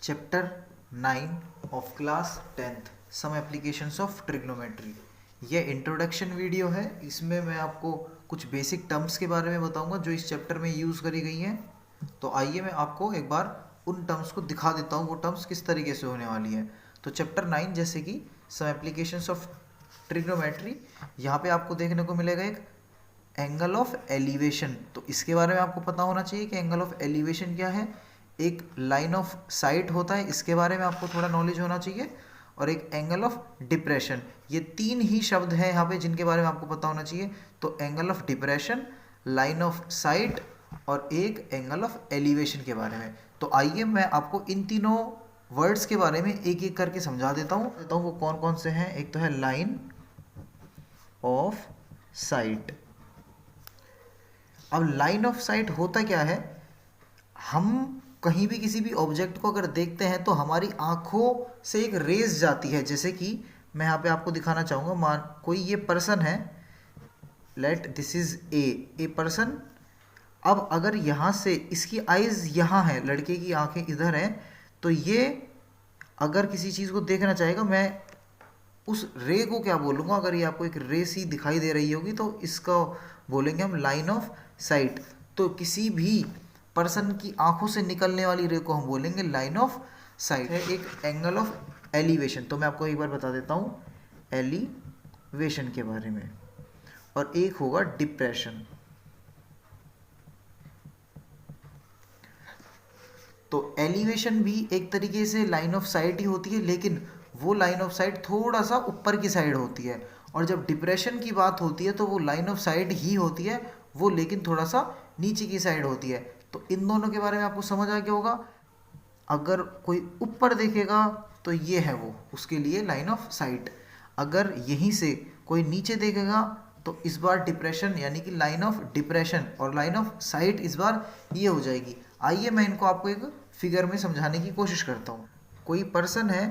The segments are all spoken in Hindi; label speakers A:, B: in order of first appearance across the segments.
A: Chapter 9 of class 10th some applications of trigonometry. ये इंट्रोडक्शन वीडियो है। इसमें मैं आपको कुछ बेसिक टर्म्स के बारे में बताऊंगा जो इस चैप्टर में यूज़ करी गई हैं। तो आइए मैं आपको एक बार उन टर्म्स को दिखा देता हूँ, वो टर्म्स किस तरीके से होने वाली है। तो चैप्टर 9 जैसे कि सम एप्लीकेशंस ऑफ ट्रिग्नोमेट्री, यहाँ पे आपको देखने को मिलेगा एक एंगल ऑफ एलिवेशन। तो इसके बारे में आपको पता होना चाहिए कि एंगल ऑफ एलिवेशन क्या है। एक लाइन ऑफ साइट होता है, इसके बारे में आपको थोड़ा नॉलेज होना चाहिए। और एक एंगल ऑफ डिप्रेशन, ये तीन ही शब्द हैं यहाँ पे जिनके बारे में आपको पता होना चाहिए। तो angle of depression, line of site और एक एंगल ऑफ एलिवेशन के बारे में। तो आइए मैं आपको इन तीनों वर्ड्स के बारे में एक एक करके समझा देता हूँ वो कौन कौन से हैं। एक तो है लाइन ऑफ साइट। अब लाइन ऑफ साइट होता क्या है, हम कहीं भी किसी भी ऑब्जेक्ट को अगर देखते हैं तो हमारी आंखों से एक रेज जाती है। जैसे कि मैं यहाँ पे आपको दिखाना चाहूँगा, मान कोई ये पर्सन है, let this is a person. अब अगर यहाँ से इसकी आइज यहाँ है, लड़के की आंखें इधर हैं, तो ये अगर किसी चीज़ को देखना चाहेगा, मैं उस रे को क्या बोलूँगा, अगर ये आपको एक रे सी दिखाई दे रही होगी तो इसका बोलेंगे हम लाइन ऑफ साइट। तो किसी भी पर्सन की आंखों से निकलने वाली रे को हम बोलेंगे लाइन ऑफ साइट। है एक एंगल ऑफ एलिवेशन, तो मैं आपको एक बार बता देता हूँ एलिवेशन के बारे में। और एक होगा डिप्रेशन। तो एलिवेशन भी एक तरीके से लाइन ऑफ साइट ही होती है, लेकिन वो लाइन ऑफ साइट थोड़ा सा ऊपर की साइड होती है। और जब डिप्रेशन की बात होती है तो वो लाइन ऑफ साइट ही होती है, वो लेकिन थोड़ा सा नीचे की साइड होती है। तो इन दोनों के बारे में आपको समझ आ गया होगा। अगर कोई ऊपर देखेगा तो ये है वो, उसके लिए लाइन ऑफ साइट। अगर यहीं से कोई नीचे देखेगा तो इस बार डिप्रेशन, यानी कि लाइन ऑफ डिप्रेशन, और लाइन ऑफ साइट इस बार ये हो जाएगी। आइए मैं इनको आपको एक फिगर में समझाने की कोशिश करता हूँ। कोई पर्सन है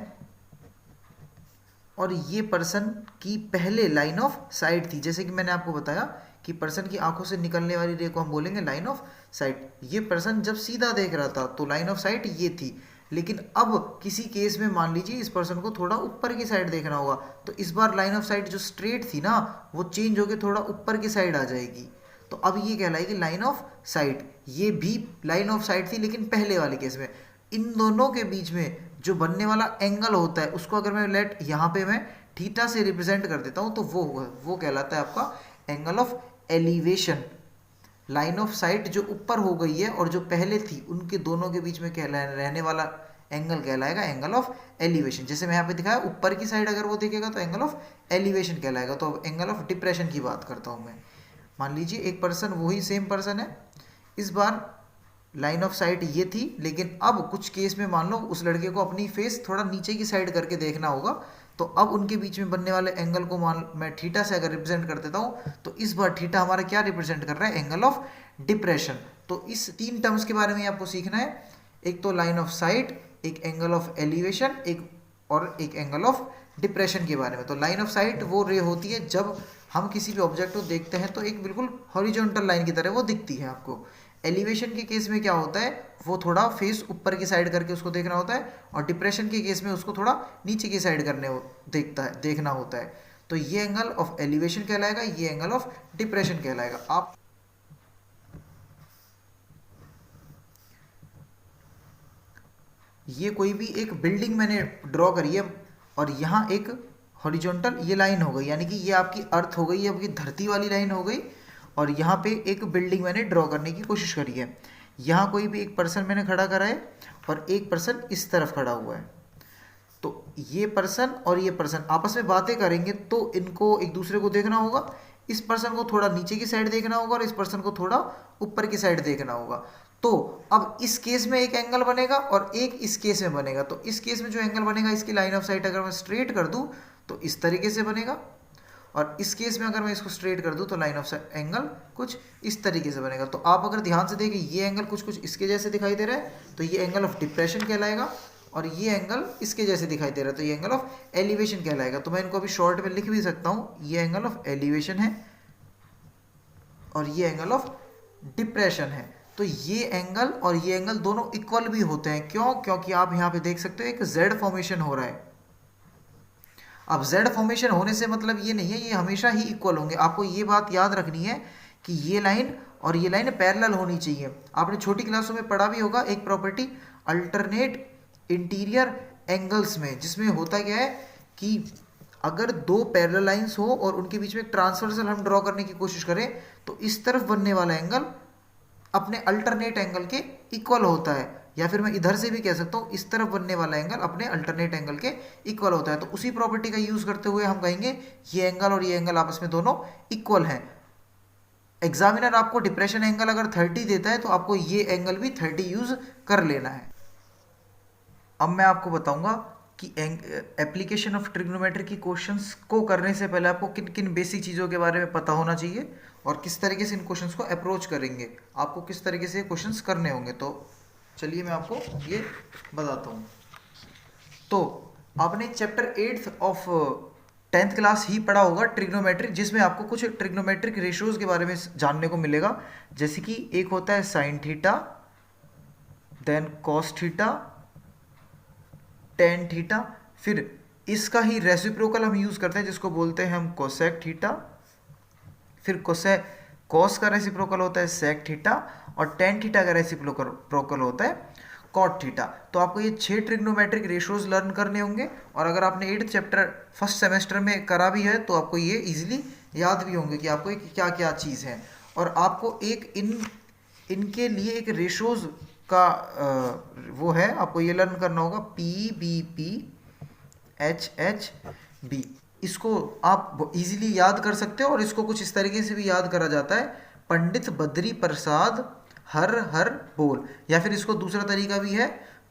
A: और ये पर्सन की पहले लाइन ऑफ साइट थी, जैसे कि मैंने आपको बताया कि पर्सन की आंखों से निकलने वाली रे को हम बोलेंगे लाइन ऑफ साइट। ये पर्सन जब सीधा देख रहा था तो लाइन ऑफ साइट ये थी, लेकिन अब किसी केस में मान लीजिए इस पर्सन को थोड़ा ऊपर की साइड देखना होगा, तो इस बार लाइन ऑफ साइट जो स्ट्रेट थी ना, वो चेंज होकर थोड़ा ऊपर की साइड आ जाएगी। तो अब ये कहलाएगी लाइन ऑफ साइट। ये भी लाइन ऑफ साइट थी, लेकिन पहले वाले केस में। इन दोनों के बीच में जो बनने वाला एंगल होता है, उसको अगर मैं लेट यहाँ पे मैं थीटा से रिप्रेजेंट कर देता हूँ, तो वो कहलाता है आपका angle of elevation. Line of site जो ऊपर हो गई है और जो पहले थी, उनके दोनों के बीच में रहने वाला एंगल कहलाएगा एंगल ऑफ एलिवेशन। जैसे मैं यहाँ पे दिखाया, ऊपर की साइड अगर वो देखेगा तो एंगल ऑफ एलिवेशन कहलाएगा। तो अब एंगल ऑफ डिप्रेशन की बात करता हूँ मैं। मान लीजिए एक पर्सन, वही सेम पर्सन है, इस बार लाइन ऑफ साइट ये थी, लेकिन अब कुछ केस में मान लो उस लड़के को अपनी फेस थोड़ा नीचे की साइड करके देखना होगा। तो अब उनके बीच में बनने वाले एंगल को मैं थीटा से अगर रिप्रेजेंट कर देता हूँ, तो इस बार थीटा हमारा क्या रिप्रेजेंट कर रहा है, एंगल ऑफ डिप्रेशन। तो इस तीन टर्म्स के बारे में आपको सीखना है। एक तो लाइन ऑफ साइट, एक एंगल ऑफ एलिवेशन, और एक एंगल ऑफ डिप्रेशन के बारे में। तो लाइन ऑफ साइट वो रे होती है जब हम किसी भी ऑब्जेक्ट को देखते हैं तो एक बिल्कुल हॉरिजॉन्टल लाइन की तरह वो दिखती है आपको। एलिवेशन के केस में क्या होता है, वो थोड़ा फेस ऊपर की साइड करके उसको देखना होता है, और डिप्रेशन के केस में उसको थोड़ा नीचे की साइड देखना होता है। तो ये एंगल ऑफ एलिवेशन कहलाएगा, ये एंगल ऑफ डिप्रेशन कहलाएगा। आप ये कोई भी एक बिल्डिंग मैंने ड्रॉ करी है, और यहाँ एक हॉरिजॉन्टल ये लाइन हो गई, यानी कि ये आपकी अर्थ हो गई, ये आपकी धरती वाली लाइन हो गई। और यहाँ पे एक बिल्डिंग मैंने ड्रॉ करने की कोशिश करी है। यहाँ कोई भी एक पर्सन मैंने खड़ा करा है और एक पर्सन इस तरफ खड़ा हुआ है। तो ये पर्सन और ये पर्सन आपस में बातें करेंगे, तो इनको एक दूसरे को देखना होगा। इस पर्सन को थोड़ा नीचे की साइड देखना होगा और इस पर्सन को थोड़ा ऊपर की साइड देखना होगा। तो अब इस केस में एक एंगल बनेगा और एक इस केस में बनेगा। तो इस केस में जो एंगल बनेगा, इसकी लाइन ऑफ साइट अगर मैं स्ट्रेट कर दूं तो इस तरीके से बनेगा, और इस केस में अगर मैं इसको स्ट्रेट कर दूं तो लाइन ऑफ एंगल कुछ इस तरीके से बनेगा। तो आप अगर ध्यान से देखें, ये एंगल कुछ इसके जैसे दिखाई दे रहा है, तो ये एंगल ऑफ डिप्रेशन कहलाएगा, और ये एंगल इसके जैसे दिखाई दे रहा है, तो ये एंगल ऑफ एलिवेशन कहलाएगा। तो मैं इनको अभी शॉर्ट में लिख भी सकता हूँ, ये एंगल ऑफ एलिवेशन है और ये एंगल ऑफ डिप्रेशन है। तो ये एंगल और ये एंगल दोनों इक्वल भी होते हैं। क्यों? क्योंकि आप यहाँ पे देख सकते हो एक जेड फॉर्मेशन हो रहा है। अब जेड फॉर्मेशन होने से मतलब ये नहीं है ये हमेशा ही इक्वल होंगे। आपको ये बात याद रखनी है कि ये लाइन और ये लाइन पैरेलल होनी चाहिए। आपने छोटी क्लासों में पढ़ा भी होगा एक प्रॉपर्टी अल्टरनेट इंटीरियर एंगल्स में, जिसमें होता क्या है कि अगर दो पैरेलल लाइंस हो और उनके बीच में एक ट्रांसवर्सल हम ड्रॉ करने की कोशिश करें तो इस तरफ बनने वाला एंगल अपने अल्टरनेट एंगल के इक्वल होता है, या फिर मैं इधर से भी कह सकता हूँ इस तरफ बनने वाला एंगल अपने अल्टरनेट एंगल के इक्वल होता है। तो उसी प्रॉपर्टी का यूज करते हुए हम कहेंगे ये एंगल और ये एंगल आपस में दोनों इक्वल हैं। एग्जामिनर आपको डिप्रेशन एंगल अगर 30 देता है तो आपको ये एंगल भी 30 यूज कर लेना है। अब मैं आपको बताऊंगा कि एप्लीकेशन ऑफ ट्रिग्नोमेट्री की क्वेश्चंस को करने से पहले आपको किन किन बेसिक चीज़ों के बारे में पता होना चाहिए और किस तरीके से इन क्वेश्चंस को अप्रोच करेंगे, आपको किस तरीके से क्वेश्चंस करने होंगे। तो चलिए मैं आपको ये बताता हूँ। तो आपने चैप्टर 8 ऑफ 10th क्लास ही पढ़ा होगा ट्रिग्नोमेट्री, जिसमें आपको कुछ ट्रिग्नोमेट्रिक रेशियोज के बारे में जानने को मिलेगा। जैसे कि एक होता है sine theta, then cos theta, tan theta, फिर इसका ही रेसिप्रोकल हम यूज करते हैं जिसको बोलते हैं हम कोसेक थीटा, फिर कॉस का रेसिप्रोकल होता है सेक थीटा और टेन थीटा का रेसिप्रोकल होता है कॉट थीटा। तो आपको ये 6 ट्रिग्नोमेट्रिक रेशियोज लर्न करने होंगे और अगर आपने 8th चैप्टर फर्स्ट सेमेस्टर में करा भी है तो आपको ये इजीली याद भी होंगे कि आपको क्या क्या चीज़ है। और आपको एक इनके लिए एक रेशियोज का वो है, आपको ये लर्न करना होगा PBP HHB। इसको आप इजीली याद कर सकते हो और इसको कुछ इस तरीके से भी याद करा जाता है, पंडित बद्री प्रसाद हर हर बोल, या फिर इसको दूसरा तरीका भी है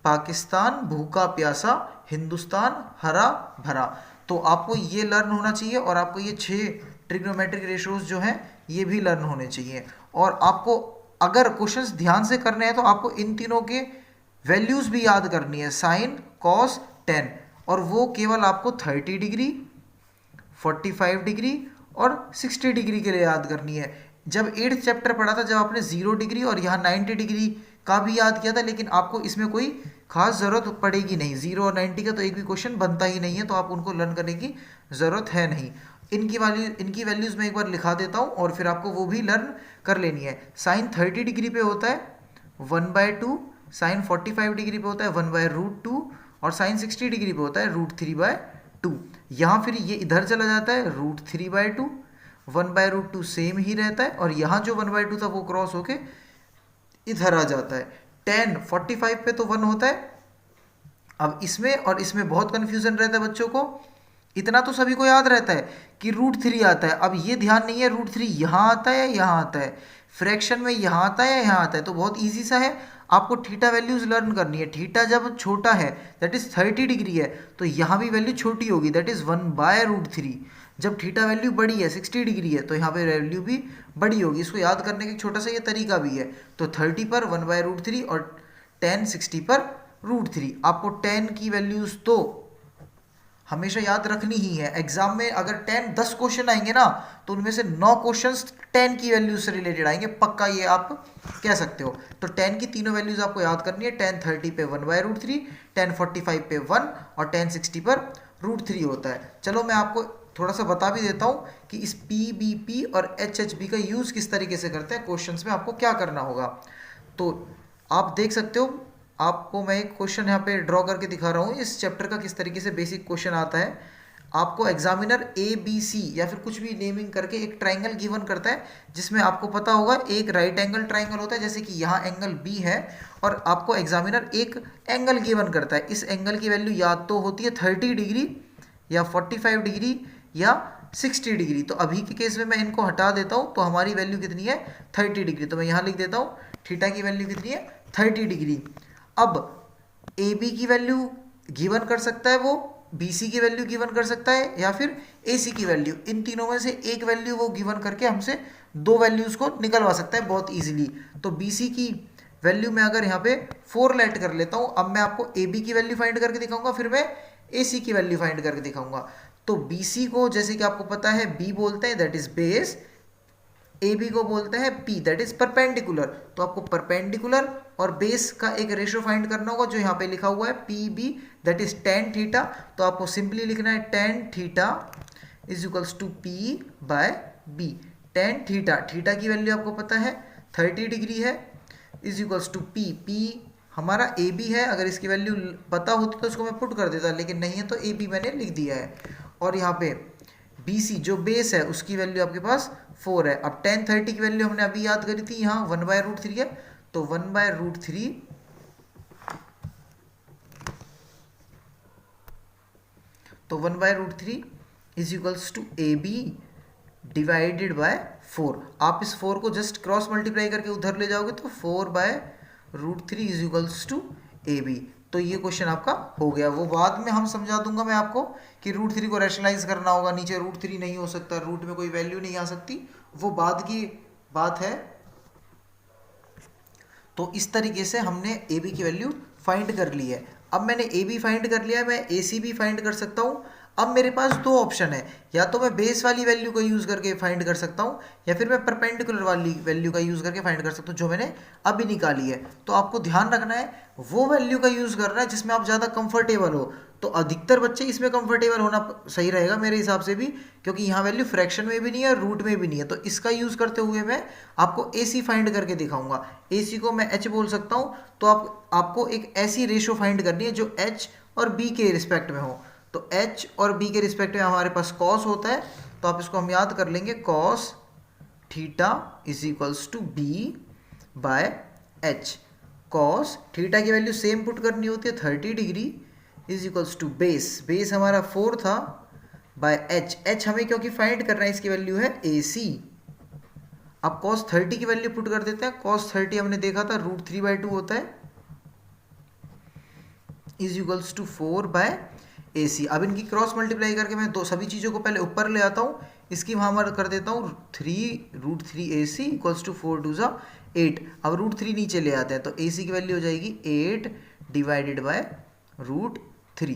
A: पाकिस्तान भूखा प्यासा हिंदुस्तान हरा भरा। तो आपको ये लर्न होना चाहिए और आपको ये 6 ट्रिग्नोमेट्रिक रेशियोज जो हैं ये भी लर्न होने चाहिए। और आपको अगर क्वेश्चंस ध्यान से करने हैं तो आपको इन तीनों के वैल्यूज भी याद करनी है, साइन कॉस टेन, और वो केवल आपको 30 डिग्री 45 डिग्री और 60 डिग्री के लिए याद करनी है। जब 8th चैप्टर पढ़ा था जब आपने 0 डिग्री और यहाँ 90 डिग्री का भी याद किया था, लेकिन आपको इसमें कोई खास ज़रूरत पड़ेगी नहीं। 0 और 90 का तो एक भी क्वेश्चन बनता ही नहीं है, तो आप उनको लर्न करने की ज़रूरत है नहीं। इनकी वैल्यूज़ मैं एक बार लिखा देता हूँ और फिर आपको वो भी लर्न कर लेनी है। साइन 30 डिग्री पे होता है 1/2, साइन 45 डिग्री पे होता है 1/√2 और साइन 60 डिग्री पे होता है √3/2। यहाँ फिर ये इधर चला जाता है √3/2, 1/√2 सेम ही रहता है और यहाँ जो 1/2 था वो क्रॉस होके इधर आ जाता है। tan 45 पे तो 1 होता है। अब इसमें और इसमें बहुत कंफ्यूजन रहता है बच्चों को। इतना तो सभी को याद रहता है कि √3 आता है। अब ये ध्यान नहीं है √3 यहाँ आता है या यहाँ आता है, फ्रैक्शन में यहाँ आता है या यहाँ आता है। तो बहुत ईजी सा है, आपको थीटा वैल्यूज लर्न करनी है। थीटा जब छोटा है दैट इज 30 डिग्री है तो यहाँ भी वैल्यू छोटी होगी, दैट इज 1/√3। जब थीटा वैल्यू बड़ी है 60 डिग्री है तो यहाँ पे वैल्यू भी बड़ी होगी। इसको याद करने का एक छोटा सा ये तरीका भी है। तो 30 पर 1/√3 और tan 60 पर √3। आपको tan की वैल्यूज तो हमेशा याद रखनी ही है। एग्जाम में अगर 10 क्वेश्चन आएंगे ना तो उनमें से 9 क्वेश्चंस 10 की वैल्यू से रिलेटेड आएंगे, पक्का ये आप कह सकते हो। तो 10 की तीनों वैल्यूज आपको याद करनी है। tan 30 पे 1/√3, tan 45 पे 1 और tan 60 पर √3 होता है। चलो मैं आपको थोड़ा सा बता भी देता हूँ कि इस PBP और HHB का यूज़ किस तरीके से करते हैं, क्वेश्चंस में आपको क्या करना होगा। तो आप देख सकते हो, आपको मैं एक क्वेश्चन यहाँ पे ड्रॉ करके दिखा रहा हूँ इस चैप्टर का किस तरीके से बेसिक क्वेश्चन आता है। आपको एग्जामिनर ABC या फिर कुछ भी नेमिंग करके एक ट्राइंगल गिवन करता है, जिसमें आपको पता होगा एक राइट एंगल ट्राइंगल होता है, जैसे कि यहाँ एंगल B है और आपको एग्जामिनर एक एंगल गिवन करता है। इस एंगल की वैल्यू या तो होती है 30 डिग्री या 45 डिग्री या 60 डिग्री। तो अभी के केस में मैं इनको हटा देता हूँ तो हमारी वैल्यू कितनी है 30 डिग्री। तो मैं यहाँ लिख देता हूँ थीटा की वैल्यू कितनी है 30 डिग्री। अब AB की वैल्यू गिवन कर सकता है वो, BC की वैल्यू गिवन कर सकता है या फिर AC की वैल्यू। इन तीनों में से एक वैल्यू वो गिवन करके हमसे 2 वैल्यूज को निकलवा सकता है बहुत इजीली। तो BC की वैल्यू में अगर यहाँ पे 4 लेट कर लेता हूँ, अब मैं आपको AB की वैल्यू फाइंड करके दिखाऊंगा, फिर मैं AC की वैल्यू फाइंड करके दिखाऊंगा। तो BC को जैसे कि आपको पता है B बोलते हैं, that is base. A B को बोलते हैं पी, दैट इज परपेंडिकुलर। तो आपको परपेंडिकुलर और बेस का एक रेशियो फाइंड करना होगा जो यहाँ पे लिखा हुआ है P B, that is tan theta. तो आपको सिंपली लिखना है tan theta is equals to P by B. Tan theta, theta की वैल्यू आपको पता है 30 डिग्री है, is equals to P, P हमारा ए बी है। अगर इसकी वैल्यू पता होती तो उसको मैं पुट कर देता, लेकिन नहीं है तो ए बी मैंने लिख दिया है। और यहाँ पे बी सी जो बेस है उसकी वैल्यू आपके पास 4 है। अब टेन 30 की वैल्यू हमने अभी याद करी थी, यहाँ 1/√3 है, तो 1/√3 तो 1/√3 is equals to A B divided by 4। आप इस 4 को जस्ट क्रॉस मल्टीप्लाई करके उधर ले जाओगे तो 4/√3 is equals to A B. तो ये क्वेश्चन आपका हो गया। वो बाद में हम समझा दूंगा मैं आपको कि √3 को रैशनलाइज करना होगा, नीचे √3 नहीं हो सकता, रूट में कोई वैल्यू नहीं आ सकती, वो बाद की बात है। तो इस तरीके से हमने ए बी की वैल्यू फाइंड कर ली है। अब मैंने ए बी फाइंड कर लिया है, मैं ए सी भी फाइंड कर सकता हूँ। अब मेरे पास दो ऑप्शन है, या तो मैं बेस वाली वैल्यू को यूज़ करके फाइंड कर सकता हूँ, या फिर मैं परपेंडिकुलर वाली वैल्यू का यूज़ करके फाइंड कर सकता हूँ जो मैंने अभी निकाली है। तो आपको ध्यान रखना है वो वैल्यू का यूज़ करना है जिसमें आप ज़्यादा कंफर्टेबल हो। तो अधिकतर बच्चे इसमें कंफर्टेबल होना सही रहेगा मेरे हिसाब से भी, क्योंकि यहाँ वैल्यू फ्रैक्शन में भी नहीं है, रूट में भी नहीं है। तो इसका यूज़ करते हुए मैं आपको ए सी फाइंड करके दिखाऊंगा। ए सी को मैं एच बोल सकता हूँ। तो आपको एक ऐसी रेशो फाइंड करनी है जो एच और बी के रिस्पेक्ट में हो। तो h और b के रिस्पेक्ट में हमारे पास cos होता है, तो आप इसको हम याद कर लेंगे cos theta is equals to B by H. cos theta की वैल्यू सेम पुट करनी होती है 30 degree is equals to base हमारा 4 था बाय h हमें क्योंकि फाइंड करना है इसकी वैल्यू है AC। अब cos 30 की वैल्यू पुट कर देते हैं। cos 30 हमने देखा था √3/2 होता है is equals to 4 by AC। अब इनकी क्रॉस मल्टीप्लाई करके मैं सभी चीज़ों को पहले ऊपर ले आता हूँ, इसकी वहाँ कर देता हूँ 3√3 AC इक्वल्स टू 4 2 8। अब √3 नीचे ले आते हैं तो AC की वैल्यू हो जाएगी 8 डिवाइडेड बाय √3।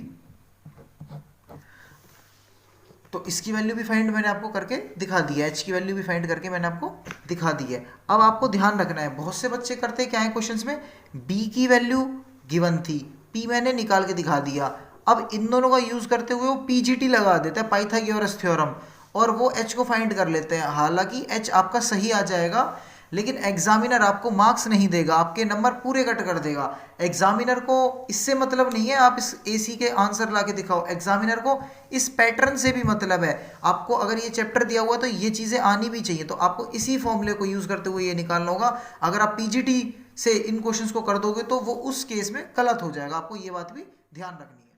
A: तो इसकी वैल्यू भी फाइंड मैंने आपको करके दिखा दी है, h की वैल्यू भी फाइंड करके मैंने आपको दिखा दी है। अब आपको ध्यान रखना है, बहुत से बच्चे करते क्या है क्वेश्चंस में, b की वैल्यू गिवन थी, p मैंने निकाल के दिखा दिया। अब इन दोनों का यूज करते हुए वो पीजीटी लगा देते हैं, पाइथागोरस थ्योरम, और वो h को फाइंड कर लेते हैं। हालांकि h आपका सही आ जाएगा, लेकिन एग्जामिनर आपको मार्क्स नहीं देगा, आपके नंबर पूरे कट कर देगा। एग्जामिनर को इससे मतलब नहीं है आप इस AC के आंसर ला के दिखाओ, एग्जामिनर को इस पैटर्न से भी मतलब है। आपको अगर ये चैप्टर दिया हुआ तो ये चीज़ें आनी भी चाहिए, तो आपको इसी फॉर्मूले को यूज करते हुए ये निकालना होगा। अगर आप पीजीटी से इन क्वेश्चंस को कर दोगे तो वो उस केस में गलत हो जाएगा, आपको ये बात भी ध्यान रखनी है।